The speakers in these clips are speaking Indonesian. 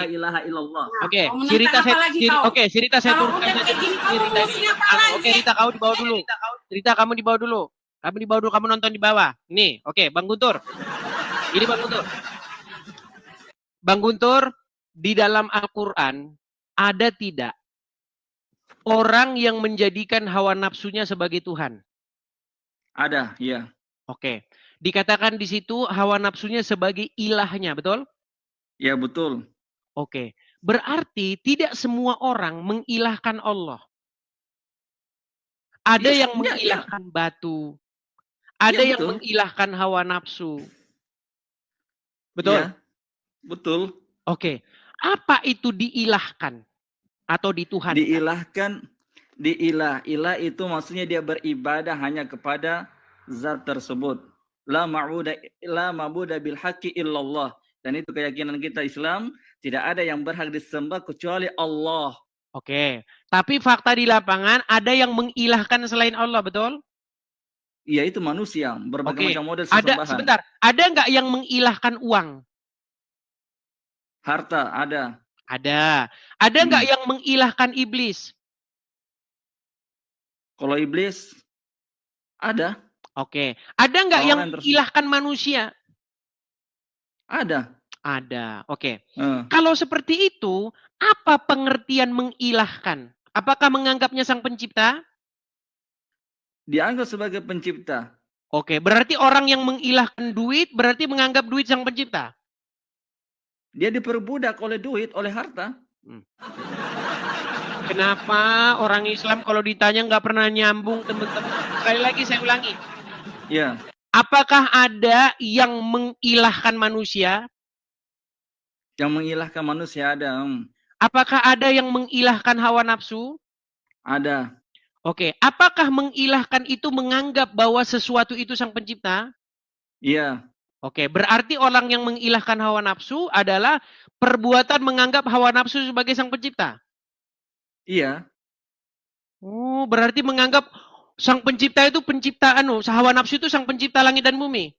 ilaha illallah. Nah, Oke, mau si Rita menentang apa saya lagi kau? si Rita saya Kalau turunkan udah saja kayak gini dulu. kau Si mau Rita ngurusin ini. apa lagi? Oke, Rita kau di bawah dulu. Rita kamu di bawah dulu. Kamu di bawah dulu, kamu nonton di bawah. Nih, oke, Bang Guntur. Ini Bang Guntur. Bang Guntur, di dalam Al-Qur'an ada tidak orang yang menjadikan hawa nafsunya sebagai Tuhan? Ada, ya. Oke. Dikatakan di situ hawa nafsunya sebagai ilahnya, betul? Ya, betul. Oke. Berarti tidak semua orang mengilahkan Allah. Ada Iya, yang iya, iya. mengilahkan batu. Iya, Ada yang betul. mengilahkan hawa nafsu. Betul? Iya, betul. Oke. Apa itu diilahkan atau dituhankan? Diilahkan, ilah itu maksudnya dia beribadah hanya kepada zat tersebut. La ma'budu bil haqqi illallah. Dan itu keyakinan kita Islam, tidak ada yang berhak disembah kecuali Allah. Oke. Tapi fakta di lapangan ada yang mengilahkan selain Allah, betul? Iya, itu manusia, berbagai Oke. macam model Ada, sesembahan. sebentar. Ada nggak yang mengilahkan uang? Harta ada. Ada. Ada nggak yang mengilahkan iblis? Kalau iblis ada. Oke. Ada nggak yang Orang mengilahkan manusia? Ada. Ada. Oke. Kalau seperti itu, apa pengertian mengilahkan? Apakah menganggapnya sang pencipta? Dianggap sebagai pencipta. Oke, berarti orang yang mengilahkan duit berarti menganggap duit sang pencipta. Dia diperbudak oleh duit, oleh harta. Kenapa orang Islam kalau ditanya nggak pernah nyambung, teman-teman? Sekali lagi saya ulangi. Ya. Apakah ada yang mengilahkan manusia? Yang mengilahkan manusia ada. Apakah ada yang mengilahkan hawa nafsu? Ada. Oke, apakah mengilahkan itu menganggap bahwa sesuatu itu sang pencipta? Iya. Oke, berarti orang yang mengilahkan hawa nafsu adalah perbuatan menganggap hawa nafsu sebagai sang pencipta. Iya. Oh, berarti menganggap sang pencipta itu penciptaan, hawa nafsu itu sang pencipta langit dan bumi.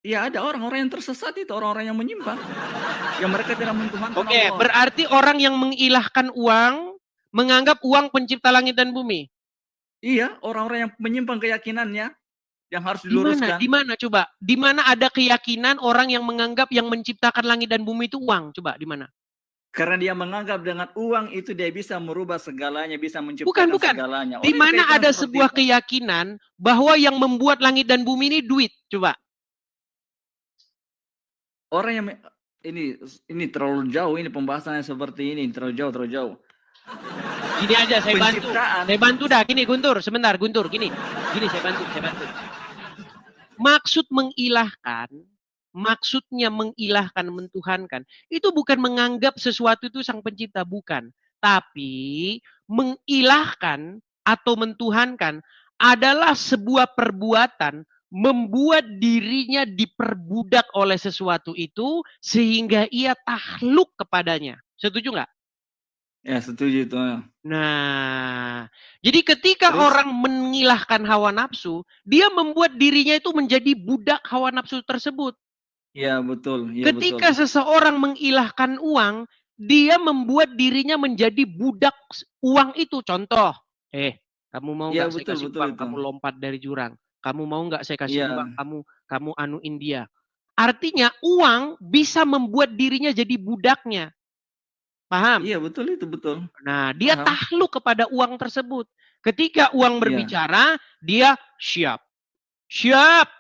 Iya, ada orang-orang yang tersesat itu, orang-orang yang menyimpang. Yang mereka tidak mentuhankan Oke, Allah. berarti orang yang mengilahkan uang menganggap uang pencipta langit dan bumi. Iya, orang-orang yang menyimpang keyakinannya yang harus diluruskan. Di mana coba? Di mana ada keyakinan orang yang menganggap yang menciptakan langit dan bumi itu uang? Coba di mana? Karena dia menganggap dengan uang itu dia bisa merubah segalanya, bisa menciptakan segalanya. Di mana ada sebuah keyakinan bahwa yang membuat langit dan bumi ini duit? Coba. Orang yang ini terlalu jauh, ini pembahasannya seperti ini, terlalu jauh. Gini aja saya bantu. Saya bantu dah, gini Guntur, sebentar Guntur, gini. Gini saya bantu. Maksud mengilahkan, maksudnya mengilahkan, mentuhankan, itu bukan menganggap sesuatu itu sang pencipta, bukan. Tapi mengilahkan atau mentuhankan adalah sebuah perbuatan membuat dirinya diperbudak oleh sesuatu itu sehingga ia takluk kepadanya. Setuju nggak? Ya, setuju itu. Nah, jadi ketika orang mengilahkan hawa nafsu, dia membuat dirinya itu menjadi budak hawa nafsu tersebut. Iya, betul. Ya, ketika seseorang mengilahkan uang, dia membuat dirinya menjadi budak uang itu. Contoh, kamu mau nggak saya kasih uang, kamu lompat dari jurang. Kamu mau nggak saya kasih uang, kamu anu India. Artinya uang bisa membuat dirinya jadi budaknya. Paham? Iya, betul itu, betul. Nah, dia takluk kepada uang tersebut. Ketika uang berbicara, dia siap. Siap.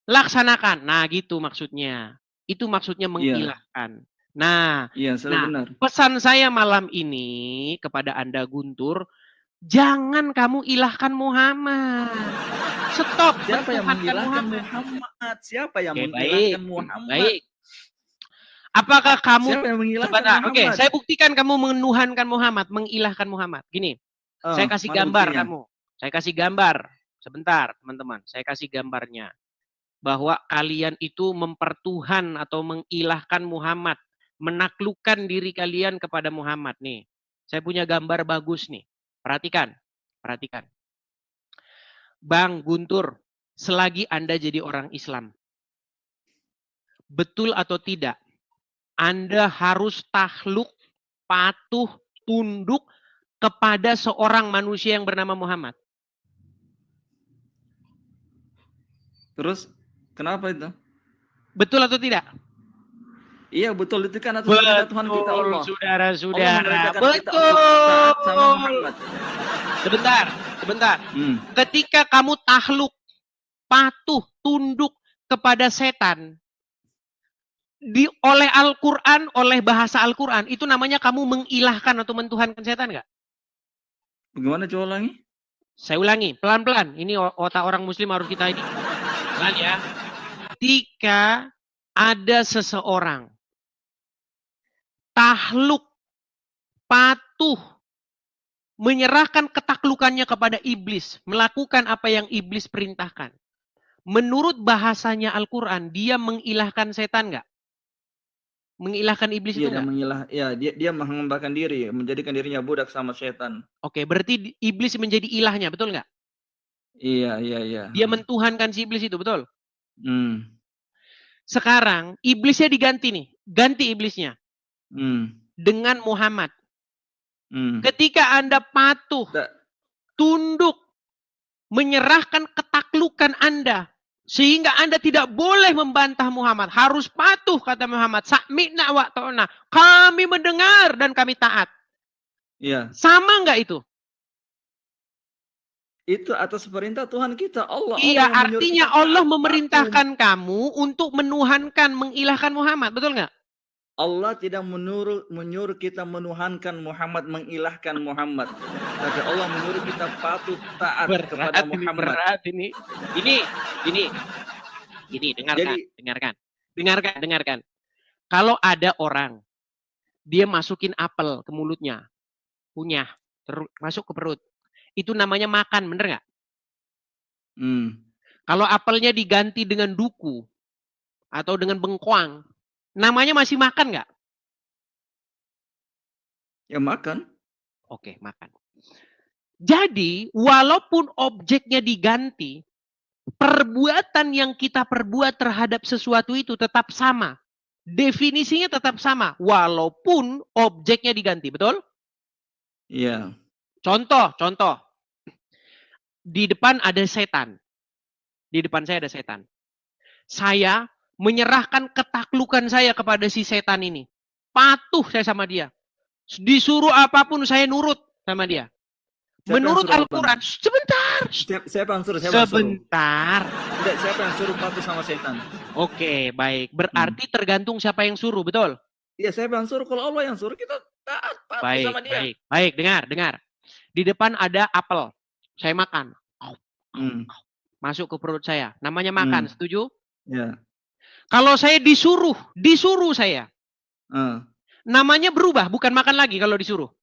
Laksanakan. Nah, gitu maksudnya. Itu maksudnya mengilahkan. Nah, pesan saya malam ini kepada Anda Guntur, jangan kamu ilahkan Muhammad. Stop. Siapa yang mengilahkan Muhammad? Siapa yang mengilahkan Muhammad? Baik. Apakah kamu sebentar? Oke, saya buktikan kamu menuhankan Muhammad, mengilahkan Muhammad. Gini, saya kasih gambar kamu. Saya kasih gambar. Sebentar, teman-teman. Saya kasih gambarnya. Bahwa kalian itu mempertuhan atau mengilahkan Muhammad. Menaklukkan diri kalian kepada Muhammad. Nih, saya punya gambar bagus nih. Perhatikan. Bang Guntur, selagi Anda jadi orang Islam, betul atau tidak? Anda harus takluk, patuh, tunduk kepada seorang manusia yang bernama Muhammad. Terus kenapa itu? Betul atau tidak? Iya betul, itu kan atas perintah Tuhan kita Allah. Saudara-saudara. Betul. Sama Muhammad. Sebentar. Ketika kamu takluk, patuh, tunduk kepada setan, oleh Al-Quran, oleh bahasa Al-Quran, itu namanya kamu mengilahkan atau mentuhankan setan nggak? Bagaimana coba ulangi? Saya ulangi, pelan-pelan. Ini otak orang muslim harus kita ini. Pelan ya. Ketika ada seseorang takluk, patuh, menyerahkan ketaklukannya kepada iblis, melakukan apa yang iblis perintahkan. Menurut bahasanya Al-Quran, dia mengilahkan setan nggak? Mengilahkan iblis itu enggak? Dia menghambakan diri, menjadikan dirinya budak sama setan. Oke, berarti iblis menjadi ilahnya, betul nggak? Iya. Dia mentuhankan si iblis itu, betul? Sekarang iblisnya diganti nih, ganti iblisnya dengan Muhammad. Ketika Anda patuh, tunduk, menyerahkan ketaklukan Anda, sehingga Anda tidak boleh membantah Muhammad. Harus patuh, kata Muhammad. Sami'na wa ta'na. Kami mendengar dan kami taat. Iya. Sama nggak itu? Itu atas perintah Tuhan kita, Allah. Iya, artinya Allah memerintahkan kamu untuk menuhankan, mengilahkan Muhammad. Betul nggak? Allah tidak menyuruh kita menuhankan Muhammad, mengilahkan Muhammad. Tapi Allah menyuruh kita patuh taat kepada Muhammad. Berat ini. Ini dengarkan. Kalau ada orang, dia masukin apel ke mulutnya, punya, masuk ke perut. Itu namanya makan, bener nggak? Kalau apelnya diganti dengan duku atau dengan bengkoang, namanya masih makan nggak? Ya makan. Oke, makan. Jadi, walaupun objeknya diganti, perbuatan yang kita perbuat terhadap sesuatu itu tetap sama. Definisinya tetap sama, walaupun objeknya diganti, betul? Iya. Contoh. Di depan ada setan. Di depan saya ada setan. Saya menyerahkan ketaklukan saya kepada si setan ini. Patuh saya sama dia. Disuruh apapun saya nurut sama dia. Menurut Al-Quran, sebentar. Siapa yang suruh? Sebentar. Siapa yang suruh patuh sama setan? Oke, baik. Berarti tergantung siapa yang suruh, betul? Iya, siapa yang suruh? Kalau Allah yang suruh, kita taat, patuh sama dia. Baik, dengar. Di depan ada apel. Saya makan. Masuk ke perut saya. Namanya makan, setuju? Ya. Kalau saya disuruh saya. Namanya berubah, bukan makan lagi kalau disuruh.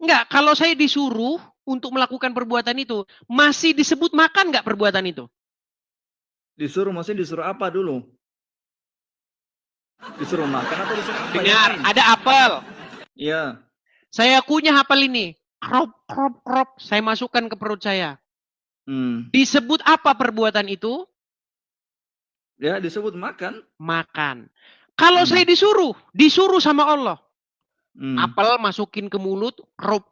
Enggak, kalau saya disuruh untuk melakukan perbuatan itu, masih disebut makan enggak perbuatan itu? Disuruh, maksudnya disuruh apa dulu? Disuruh makan atau disuruh apa? Dengar, ada apel. Iya. Saya kunyah apel ini. Krop. Saya masukkan ke perut saya. Disebut apa perbuatan itu? Ya, disebut makan. Makan. Kalau saya disuruh sama Allah. Apel masukin ke mulut, krop,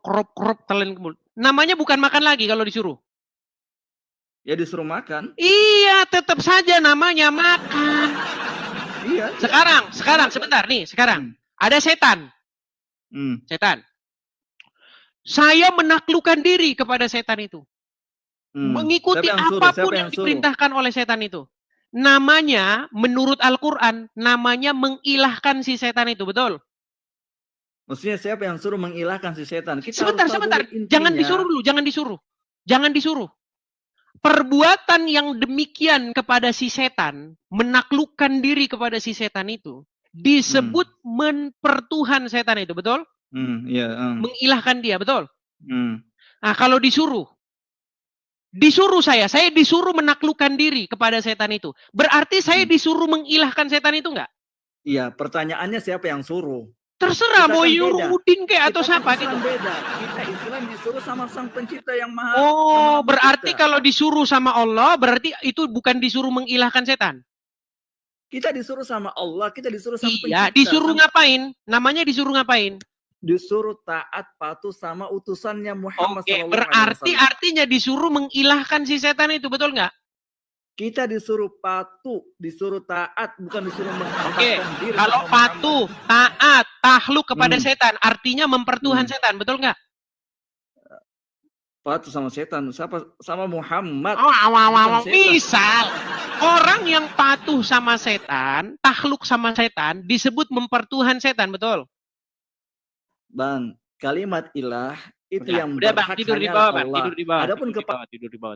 telan ke mulut. Namanya bukan makan lagi kalau disuruh. Ya disuruh makan. Iya, tetap saja namanya makan. Iya. Sekarang sebentar nih, sekarang. Ada setan. Setan. Saya menaklukkan diri kepada setan itu. Mengikuti apapun yang diperintahkan oleh setan itu. Namanya, menurut Al-Quran, namanya mengilahkan si setan itu, betul? Maksudnya siapa yang suruh mengilahkan si setan? Sebentar. Jangan disuruh. Perbuatan yang demikian kepada si setan, menaklukkan diri kepada si setan itu, disebut mempertuhan setan itu, betul? Mengilahkan dia, betul? Nah, kalau disuruh saya disuruh menaklukkan diri kepada setan itu. Berarti saya disuruh mengilahkan setan itu enggak? Iya, pertanyaannya siapa yang suruh? Terserah, mau nyuruh Udin kayak atau siapa gitu. Beda. Kita Islam disuruh sama Sang Pencipta yang Maha. Oh, berarti kalau disuruh sama Allah, berarti itu bukan disuruh mengilahkan setan? Kita disuruh sama Allah, kita disuruh sama Iya, disuruh ngapain? Namanya disuruh ngapain? Disuruh taat patuh sama utusannya Muhammad SAW. Berarti artinya disuruh mengilahkan si setan itu, betul nggak? Kita disuruh patuh, disuruh taat, bukan disuruh menghambahkan diri. Kalau patuh, taat, takluk kepada setan, artinya mempertuhan setan, betul nggak? Patuh sama setan, sama Muhammad. Misal orang yang patuh sama setan, takluk sama setan, disebut mempertuhan setan, betul? Bang, kalimat ilah itu yang udah bang, tidur di bawah, Bang. Tidur di bawah. Adapun tidur di bawah.